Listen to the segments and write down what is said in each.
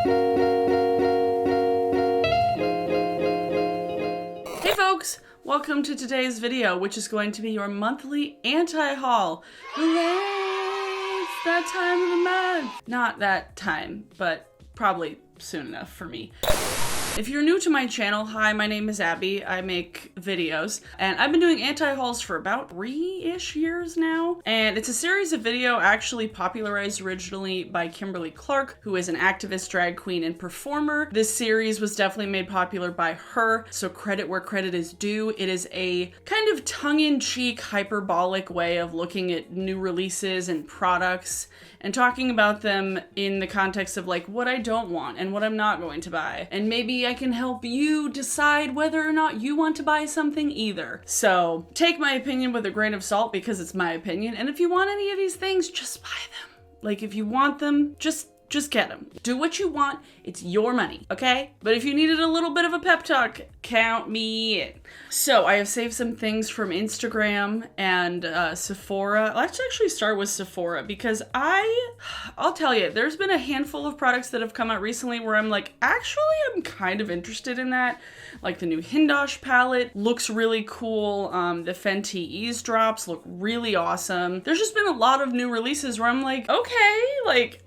Hey folks, welcome to today's video, which is going to be your monthly anti-haul. Hooray! It's that time of the month! Not that time, but probably soon enough for me. If you're new to my channel, hi, my name is Abby. I make videos, and I've been doing anti-hauls for about 3-ish years now. And it's a series of video actually popularized originally by Kimberly Clark, who is an activist, drag queen, and performer. This series was definitely made popular by her, so credit where credit is due. It is a kind of tongue-in-cheek, hyperbolic way of looking at new releases and products and talking about them in the context of like what I don't want and what I'm not going to buy. And maybe I can help you decide whether or not you want to buy something either. So take my opinion with a grain of salt because it's my opinion. And if you want any of these things, just buy them. Like if you want them, just get them. Do what you want. It's your money, okay? But if you needed a little bit of a pep talk, count me in. So I have saved some things from Instagram and Sephora. Let's actually start with Sephora because I'll tell you, there's been a handful of products that have come out recently where I'm like, actually, I'm kind of interested in that. Like the new Hindosh palette looks really cool. The FENTY eavesdrops look really awesome. There's just been a lot of new releases where I'm like, okay, like,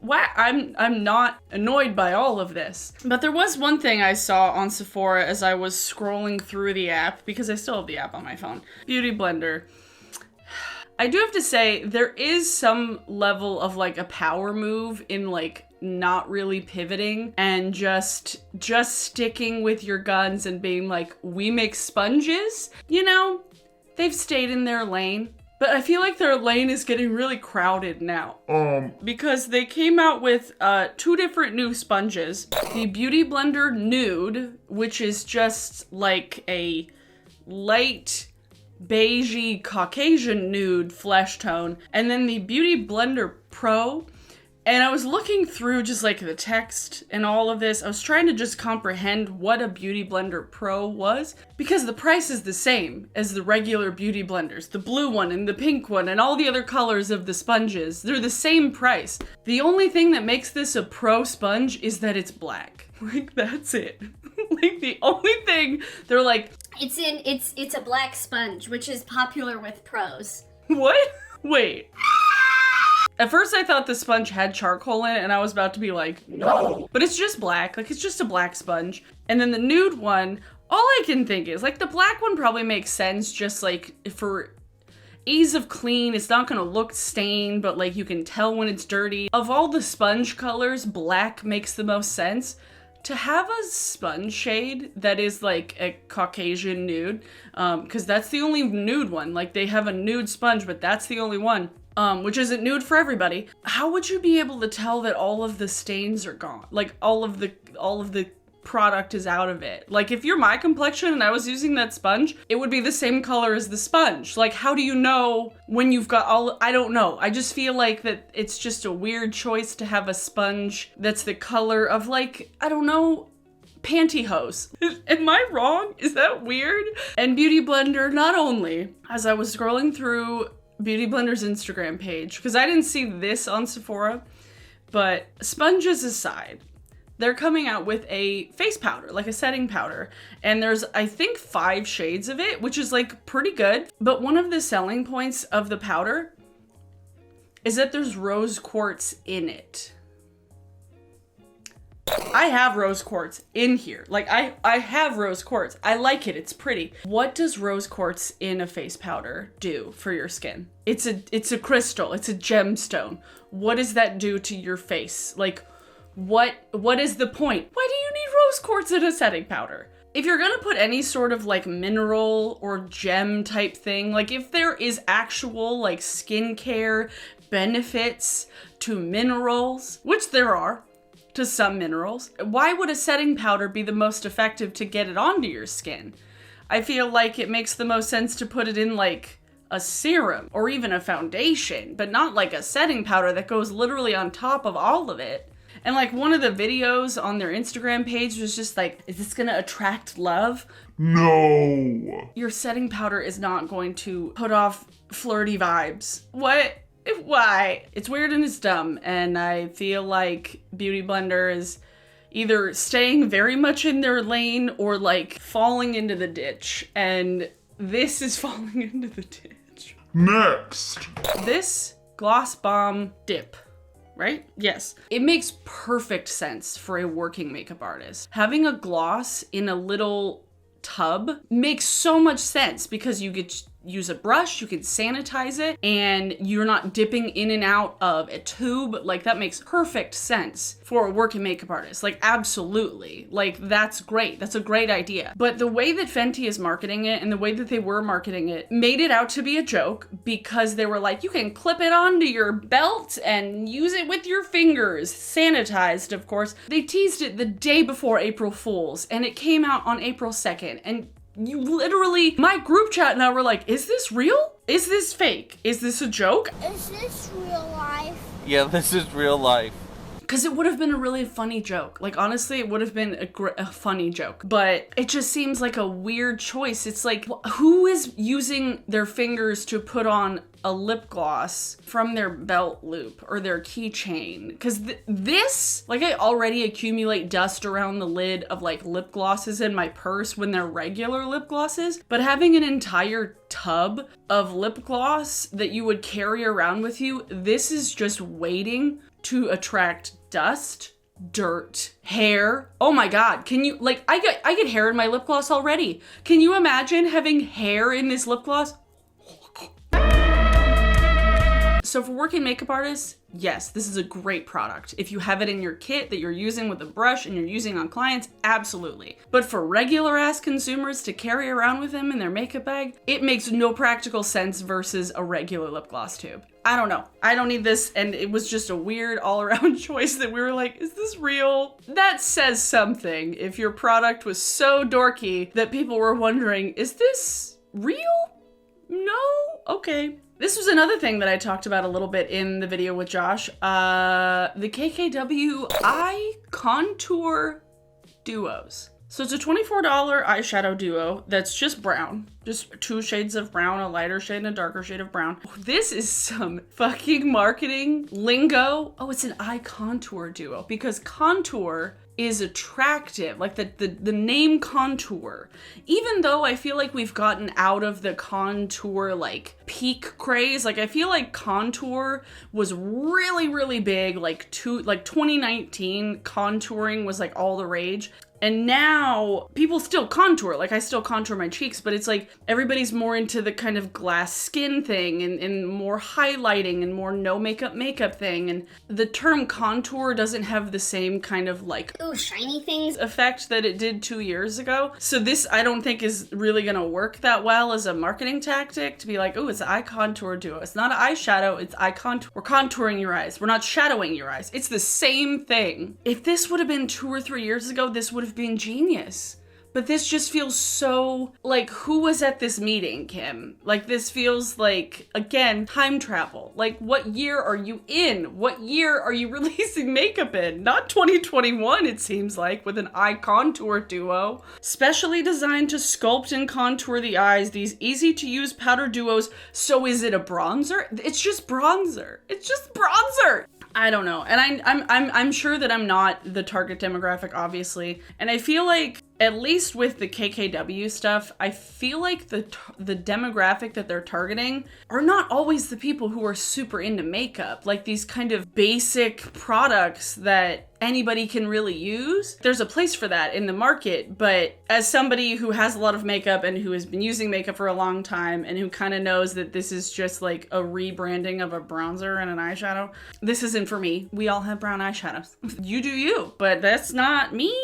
wow, I'm not annoyed by all of this. But there was one thing I saw on Sephora as I was scrolling through the app, because I still have the app on my phone. Beauty blender. I do have to say, there is some level of like a power move in like not really pivoting and just sticking with your guns and being like, we make sponges. You know, they've stayed in their lane. But I feel like their lane is getting really crowded now. Because they came out with 2 different new sponges. The Beauty Blender Nude, which is just like a light beigey Caucasian nude flesh tone. And then the Beauty Blender Pro. And I was looking through just like the text and all of this. I was trying to just comprehend what a Beauty Blender Pro was because the price is the same as the regular beauty blenders. The blue one and the pink one and all the other colors of the sponges. They're the same price. The only thing that makes this a pro sponge is that it's black. Like, that's it. Like, the only thing they're like, it's a black sponge, which is popular with pros. What? Wait. At first I thought the sponge had charcoal in it and I was about to be like, no. But it's just black, like it's just a black sponge. And then the nude one, all I can think is, like the black one probably makes sense just like for ease of clean, it's not gonna look stained, but like you can tell when it's dirty. Of all the sponge colors, black makes the most sense. To have a sponge shade that is like a Caucasian nude, because that's the only nude one. Like they have a nude sponge, but that's the only one. Which isn't nude for everybody. How would you be able to tell that all of the stains are gone? Like all of the product is out of it. Like if you're my complexion and I was using that sponge, it would be the same color as the sponge. Like how do you know when you've got all, I don't know. I just feel like that it's just a weird choice to have a sponge that's the color of like, I don't know, pantyhose. Am I wrong? Is that weird? And Beauty Blender, not only, as I was scrolling through Beauty Blender's Instagram page, because I didn't see this on Sephora, but sponges aside, they're coming out with a face powder, like a setting powder. And there's, I think, 5 shades of it, which is like pretty good. But one of the selling points of the powder is that there's rose quartz in it. I have rose quartz in here. Like I have rose quartz. I like it. It's pretty. What does rose quartz in a face powder do for your skin? It's a crystal. It's a gemstone. What does that do to your face? Like what is the point? Why do you need rose quartz in a setting powder? If you're gonna put any sort of like mineral or gem type thing, like if there is actual like skincare benefits to minerals, which there are, to some minerals, why would a setting powder be the most effective to get it onto your skin? I feel like it makes the most sense to put it in like a serum or even a foundation, but not like a setting powder that goes literally on top of all of it. And like one of the videos on their Instagram page was just like, is this gonna attract love? No. Your setting powder is not going to put off flirty vibes. What? Why? It's weird and it's dumb, and I feel like Beauty Blender is either staying very much in their lane or like falling into the ditch, and this is falling into the ditch. Next. This Gloss Bomb Dip, right? Yes. It makes perfect sense for a working makeup artist. Having a gloss in a little tub makes so much sense because you get use a brush, you can sanitize it, and you're not dipping in and out of a tube. Like, that makes perfect sense for a working makeup artist. Like, absolutely. Like, that's great. That's a great idea. But the way that Fenty is marketing it and the way that they were marketing it made it out to be a joke, because they were like, you can clip it onto your belt and use it with your fingers. Sanitized, of course. They teased it the day before April Fool's, and it came out on April 2nd. And you literally, my group chat and I were like, is this real? Is this fake? Is this a joke? Is this real life? Yeah, this is real life. Because it would have been a really funny joke. Like, honestly, it would have been a funny joke. But it just seems like a weird choice. It's like, who is using their fingers to put on a lip gloss from their belt loop or their keychain? Because this, like, I already accumulate dust around the lid of like lip glosses in my purse when they're regular lip glosses. But having an entire tub of lip gloss that you would carry around with you, this is just waiting to attract dust, dirt, hair. Oh my God, can you, like, I get hair in my lip gloss already. Can you imagine having hair in this lip gloss? So for working makeup artists, yes, this is a great product. If you have it in your kit that you're using with a brush and you're using on clients, absolutely. But for regular ass consumers to carry around with them in their makeup bag, it makes no practical sense versus a regular lip gloss tube. I don't know. I don't need this, and it was just a weird all-around choice that we were like, is this real? That says something if your product was so dorky that people were wondering, is this real? No? Okay. This was another thing that I talked about a little bit in the video with Josh. The KKW Eye Contour Duos. So it's a $24 eyeshadow duo that's just brown. Just 2 shades of brown, a lighter shade and a darker shade of brown. This is some fucking marketing lingo. Oh, it's an eye contour duo because contour is attractive, like the name contour. Even though I feel like we've gotten out of the contour like peak craze, like I feel like contour was really, really big, like 2019 contouring was like all the rage. And now people still contour, like I still contour my cheeks, but it's like everybody's more into the kind of glass skin thing and more highlighting and more no makeup thing. And the term contour doesn't have the same kind of like, Ooh, shiny things. effect that it did 2 years ago. So this I don't think is really gonna work that well as a marketing tactic to be like, oh, it's an eye contour duo. It's not an eyeshadow, it's eye contour. We're contouring your eyes. We're not shadowing your eyes. It's the same thing. If this would have been 2 or 3 years ago, this would have been genius. But this just feels so like, who was at this meeting, Kim? Like, this feels like, again, time travel. Like, what year are you in? What year are you releasing makeup in? Not 2021, it seems like, with an eye contour duo. Specially designed to sculpt and contour the eyes, these easy to use powder duos. So is it a bronzer? It's just bronzer. It's just bronzer. I don't know. And I'm sure that I'm not the target demographic, obviously. And I feel like, at least with the KKW stuff, I feel like the demographic that they're targeting are not always the people who are super into makeup. Like these kind of basic products that anybody can really use. There's a place for that in the market, but as somebody who has a lot of makeup and who has been using makeup for a long time and who kind of knows that this is just like a rebranding of a bronzer and an eyeshadow, this isn't for me. We all have brown eyeshadows. You do you, but that's not me.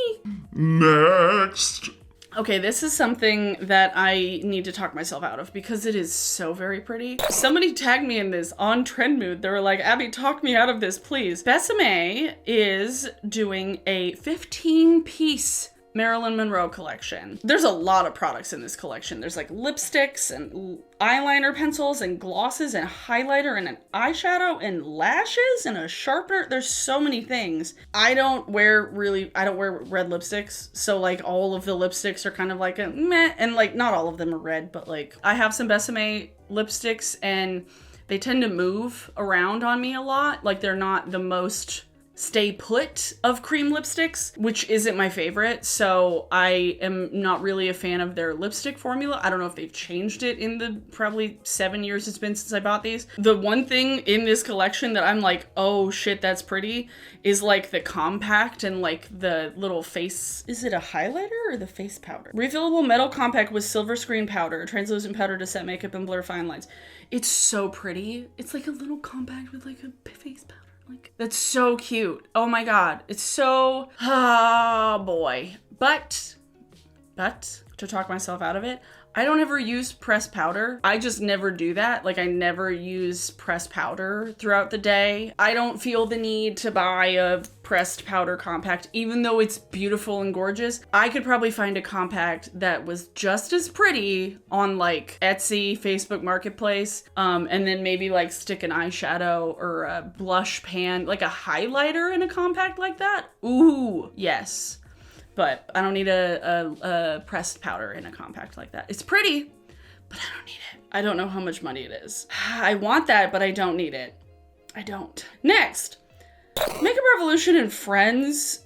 Next. Okay, this is something that I need to talk myself out of because it is so very pretty. Somebody tagged me in this on Trend Mood. They were like, Abby, talk me out of this, please. Besame is doing a 15-piece Marilyn Monroe collection. There's a lot of products in this collection. There's like lipsticks and eyeliner pencils and glosses and highlighter and an eyeshadow and lashes and a sharpener. There's so many things. I don't wear red lipsticks. So like all of the lipsticks are kind of like a meh, and like not all of them are red, but like I have some Besame lipsticks and they tend to move around on me a lot. Like they're not the most stay put of cream lipsticks, which isn't my favorite. So I am not really a fan of their lipstick formula. I don't know if they've changed it in the probably 7 years it's been since I bought these. The one thing in this collection that I'm like, oh shit, that's pretty, is like the compact and like the little face, is it a highlighter or the face powder? Refillable metal compact with silver screen powder, translucent powder to set makeup and blur fine lines. It's so pretty. It's like a little compact with like a face powder. Like, that's so cute. Oh my God. It's so, oh boy. But, to talk myself out of it, I don't ever use pressed powder. I just never do that. Like I never use pressed powder throughout the day. I don't feel the need to buy a pressed powder compact, even though it's beautiful and gorgeous. I could probably find a compact that was just as pretty on like Etsy, Facebook Marketplace, and then maybe like stick an eyeshadow or a blush pan, like a highlighter in a compact like that. Ooh, yes. But I don't need a pressed powder in a compact like that. It's pretty, but I don't need it. I don't know how much money it is. I want that, but I don't need it. I don't. Next, Makeup Revolution and Friends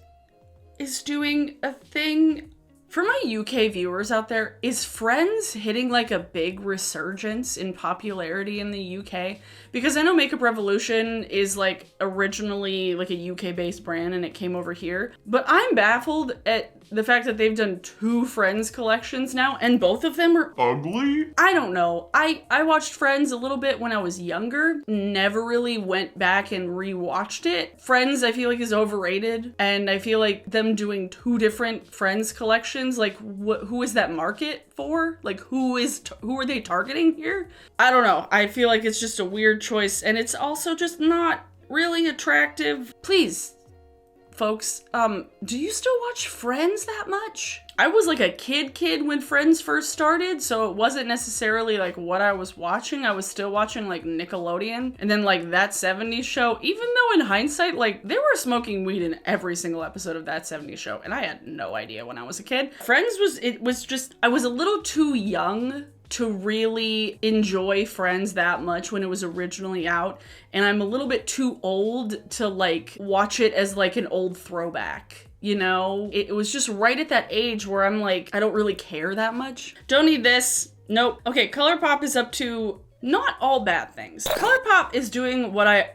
is doing a thing. For my UK viewers out there, is Friends hitting like a big resurgence in popularity in the UK? Because I know Makeup Revolution is like originally like a UK based brand and it came over here. But I'm baffled at the fact that they've done 2 Friends collections now and both of them are Ugly? I don't know. I watched Friends a little bit when I was younger. Never really went back and rewatched it. Friends I feel like is overrated and I feel like them doing 2 different Friends collections, like who is that market for? Like who are they targeting here? I don't know. I feel like it's just a weird choice and it's also just not really attractive. Please, folks, do you still watch Friends that much? I was like a kid when Friends first started, so it wasn't necessarily like what I was watching. I was still watching like Nickelodeon and then like That 70s Show, even though in hindsight, like they were smoking weed in every single episode of That 70s Show and I had no idea when I was a kid. Friends was just, I was a little too young to really enjoy Friends that much when it was originally out. And I'm a little bit too old to like watch it as like an old throwback. You know, it was just right at that age where I'm like, I don't really care that much. Don't need this. Nope. Okay, ColourPop is up to not all bad things. ColourPop is doing what I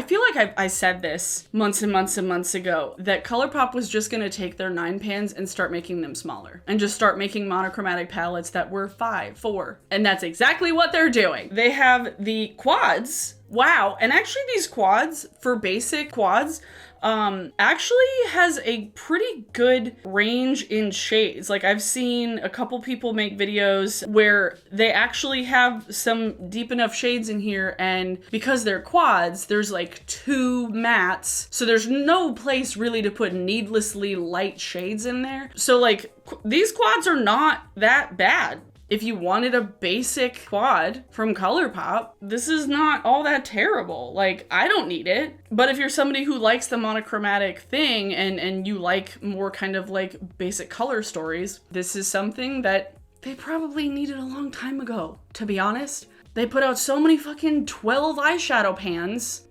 feel like I said this months and months and months ago, that ColourPop was just gonna take their 9 pans and start making them smaller and just start making monochromatic palettes that were 5, 4. And that's exactly what they're doing. They have the quads. Wow. And actually these quads, for basic quads, actually has a pretty good range in shades. Like I've seen a couple people make videos where they actually have some deep enough shades in here, and because they're quads, there's like 2 mattes, so there's no place really to put needlessly light shades in there. So like these quads are not that bad. If you wanted a basic quad from ColourPop, this is not all that terrible. Like, I don't need it. But if you're somebody who likes the monochromatic thing and you like more kind of like basic color stories, this is something that they probably needed a long time ago, to be honest. They put out so many fucking 12 eyeshadow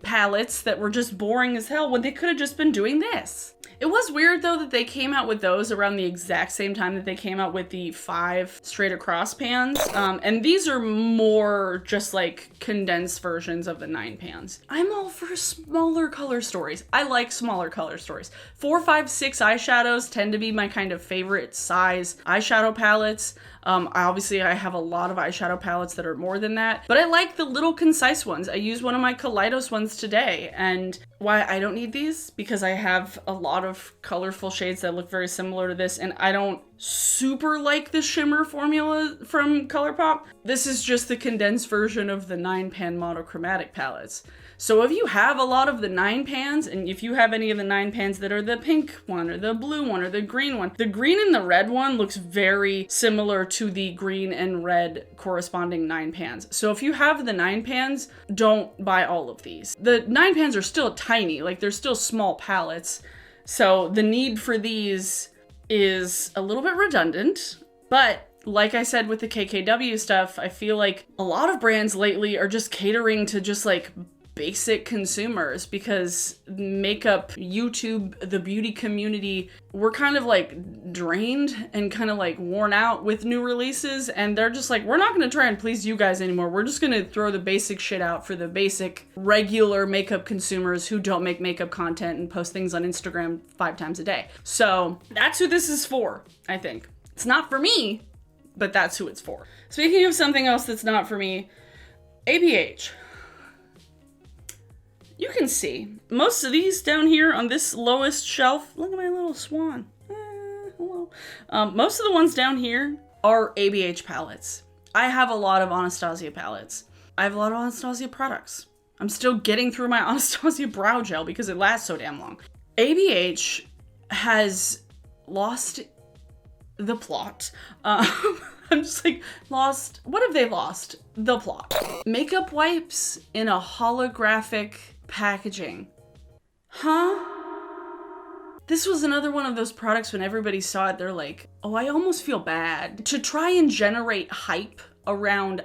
palettes that were just boring as hell when they could have just been doing this. It was weird though that they came out with those around the exact same time that they came out with the 5 straight across pans. And these are more just like condensed versions of the 9 pans. I'm all for smaller color stories. I like smaller color stories. 4, 5, 6 eyeshadows tend to be my kind of favorite size eyeshadow palettes. Obviously I have a lot of eyeshadow palettes that are more than that, but I like the little concise ones. I use one of my Kaleidos ones today, and why I don't need these? Because I have a lot of colorful shades that look very similar to this, and I don't super like the shimmer formula from ColourPop. This is just the condensed version of the 9 pan monochromatic palettes. So if you have a lot of the 9 pans, and if you have any of the 9 pans that are the pink one or the blue one or the green one, the green and the red one looks very similar to the green and red corresponding 9 pans. So if you have the 9 pans, don't buy all of these. The 9 pans are still tiny, like they're still small palettes. So the need for these is a little bit redundant, but like I said with the KKW stuff, I feel like a lot of brands lately are just catering to just like basic consumers, because makeup, YouTube, the beauty community, we're kind of like drained and kind of like worn out with new releases, and they're just like, we're not going to try and please you guys anymore. We're just going to throw the basic shit out for the basic regular makeup consumers who don't make makeup content and post things on Instagram 5 times a day. So that's who this is for, I think. It's not for me, but that's who it's for. Speaking of something else that's not for me, ABH. You can see most of these down here on this lowest shelf. Look at my little swan. Hello. Most of the ones down here are ABH palettes. I have a lot of Anastasia palettes. I have a lot of Anastasia products. I'm still getting through my Anastasia brow gel because it lasts so damn long. ABH has lost the plot. I'm just like, lost. What have they lost? The plot. Makeup wipes in a holographic packaging. Huh? This was another one of those products when everybody saw it, they're like, oh, I almost feel bad. To try and generate hype around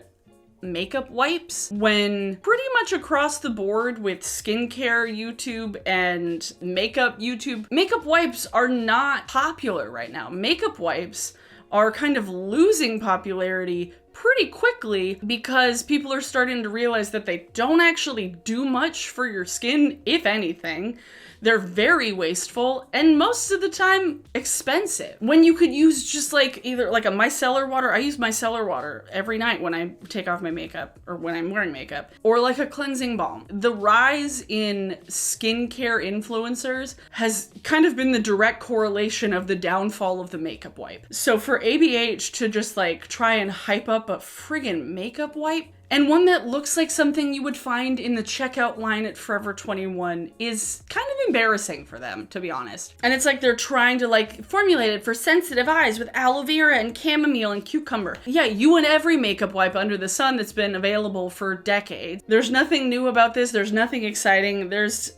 makeup wipes when pretty much across the board with skincare YouTube and makeup YouTube, makeup wipes are not popular right now. Makeup wipes are kind of losing popularity pretty quickly because people are starting to realize that they don't actually do much for your skin, if anything. They're very wasteful and most of the time expensive. When you could use just like either like a micellar water, I use micellar water every night when I take off my makeup or when I'm wearing makeup, or like a cleansing balm. The rise in skincare influencers has kind of been the direct correlation of the downfall of the makeup wipe. So for ABH to just like try and hype up a friggin' makeup wipe, and one that looks like something you would find in the checkout line at Forever 21 is kind of embarrassing for them, to be honest. And it's like they're trying to like formulate it for sensitive eyes with aloe vera and chamomile and cucumber. Yeah, you and every makeup wipe under the sun that's been available for decades. There's nothing new about this. There's nothing exciting.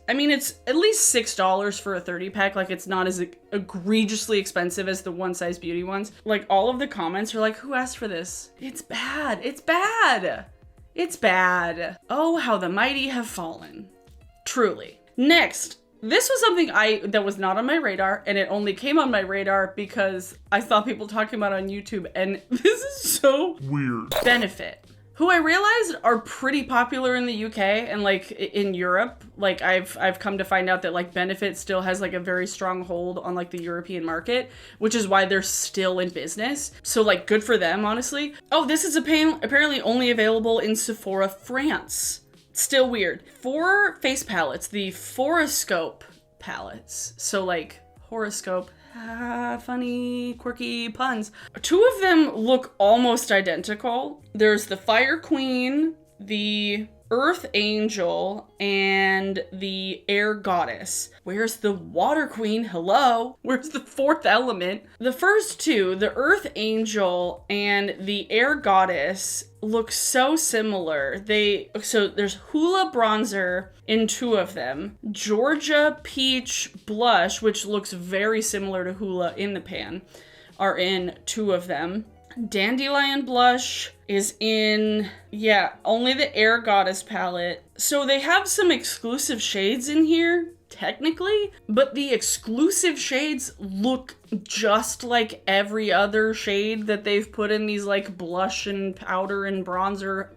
I mean, it's at least $6 for a 30 pack. Like, it's not as egregiously expensive as the One Size Beauty ones. Like, all of the comments are like, who asked for this? It's bad. It's bad. It's bad. Oh, how the mighty have fallen. Truly. Next, this was something that was not on my radar, and it only came on my radar because I saw people talking about it on YouTube, and this is so Weird. Benefit, who I realized are pretty popular in the UK and like in Europe. Like I've come to find out that like Benefit still has like a very strong hold on like the European market, which is why they're still in business. So like good for them, honestly. Oh, this is apparently only available in Sephora, France. Still weird. 4 face palettes, the Horoscope palettes. So like horoscope, funny, quirky puns. 2 of them look almost identical. There's the Fire Queen, the Earth Angel, and the Air Goddess. Where's the Water Queen? Hello? Where's the 4th element? The first 2, the Earth Angel and the Air Goddess, look so similar. So there's Hula Bronzer in 2 of them. Georgia Peach Blush, which looks very similar to Hula in the pan, are in 2 of them. Dandelion Blush is in, only the Air Goddess palette. So they have some exclusive shades in here, technically, but the exclusive shades look just like every other shade that they've put in these like blush and powder and bronzer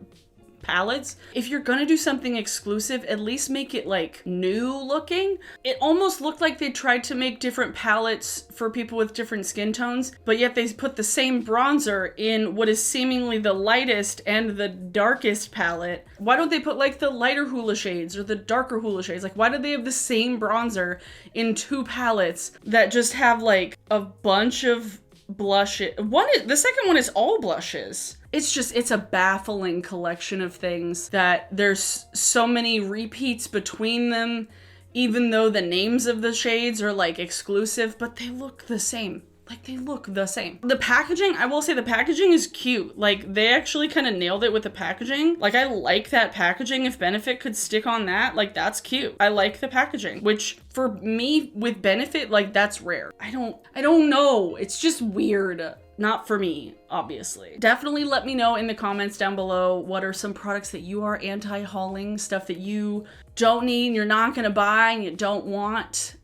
palettes. If you're gonna do something exclusive, at least make it like new looking. It almost looked like they tried to make different palettes for people with different skin tones, but yet they put the same bronzer in what is seemingly the lightest and the darkest palette. Why don't they put like the lighter Hula shades or the darker Hula shades? Like, why do they have the same bronzer in 2 palettes that just have like a bunch of blushes? The second one is all blushes. It's a baffling collection of things that there's so many repeats between them, even though the names of the shades are like exclusive, but they look the same. Like, they look the same. The packaging, I will say the packaging is cute. Like, they actually kind of nailed it with the packaging. Like, I like that packaging. If Benefit could stick on that, like, that's cute. I like the packaging, which for me with Benefit, like, that's rare. I don't know. It's just weird. not for me, obviously. Definitely let me know in the comments down below what are some products that you are anti-hauling, stuff that you don't need and you're not gonna buy and you don't want,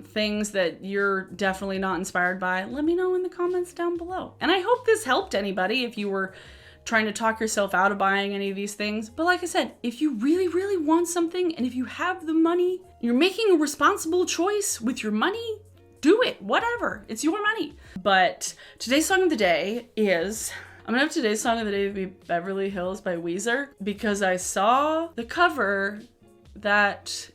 things that you're definitely not inspired by. Let me know in the comments down below. And I hope this helped anybody if you were trying to talk yourself out of buying any of these things. But like I said, if you really, really want something and if you have the money, you're making a responsible choice with your money, do it, whatever, it's your money. But today's song of the day is, I'm gonna have today's song of the day be Beverly Hills by Weezer, because I saw the cover that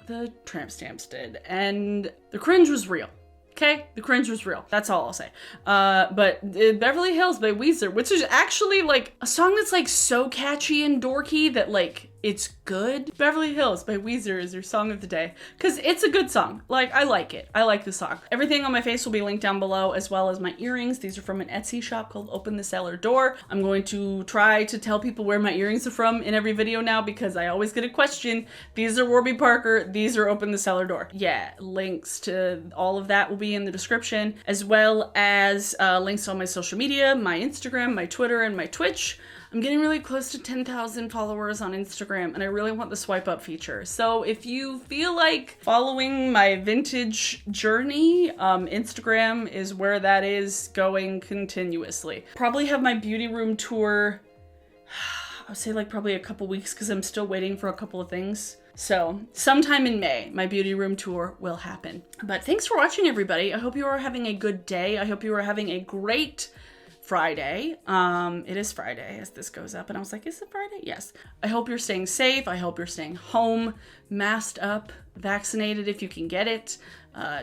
the Tramp Stamps did and the cringe was real. Okay, the cringe was real. That's all I'll say. But Beverly Hills by Weezer, which is actually like a song that's like so catchy and dorky that like it's good. Beverly Hills by Weezer is your song of the day because it's a good song. Like, I like it. I like the song. Everything on my face will be linked down below, as well as my earrings. These are from an Etsy shop called Open the Cellar Door. I'm going to try to tell people where my earrings are from in every video now because I always get a question. These are Warby Parker. These are Open the Cellar Door. Yeah, links to all of that will be in the description, as well as links to all my social media, my Instagram, my Twitter, and my Twitch. I'm getting really close to 10,000 followers on Instagram and I really want the swipe up feature. So if you feel like following my vintage journey, Instagram is where that is going continuously. Probably have my beauty room tour, I'll say like probably a couple weeks because I'm still waiting for a couple of things. So sometime in May, my beauty room tour will happen. But thanks for watching, everybody. I hope you are having a good day. I hope you are having a great Friday. It is Friday as this goes up and I was like, is it Friday? Yes. I hope you're staying safe. I hope you're staying home, masked up, vaccinated if you can get it.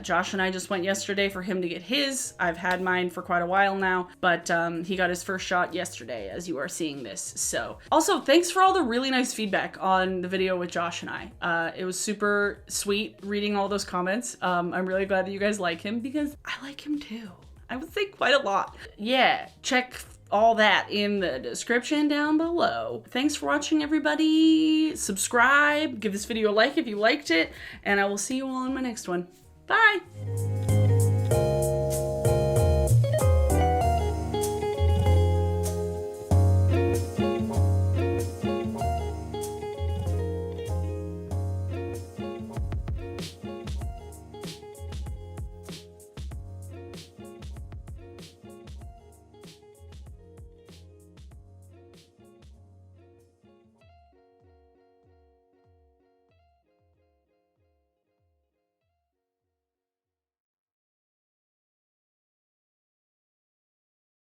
Josh and I just went yesterday for him to get his. I've had mine for quite a while now, but he got his first shot yesterday as you are seeing this. So also thanks for all the really nice feedback on the video with Josh and I. It was super sweet reading all those comments. I'm really glad that you guys like him because I like him too. I would say quite a lot. Yeah, check all that in the description down below. Thanks for watching, everybody. Subscribe, give this video a like if you liked it, and I will see you all in my next one. Bye!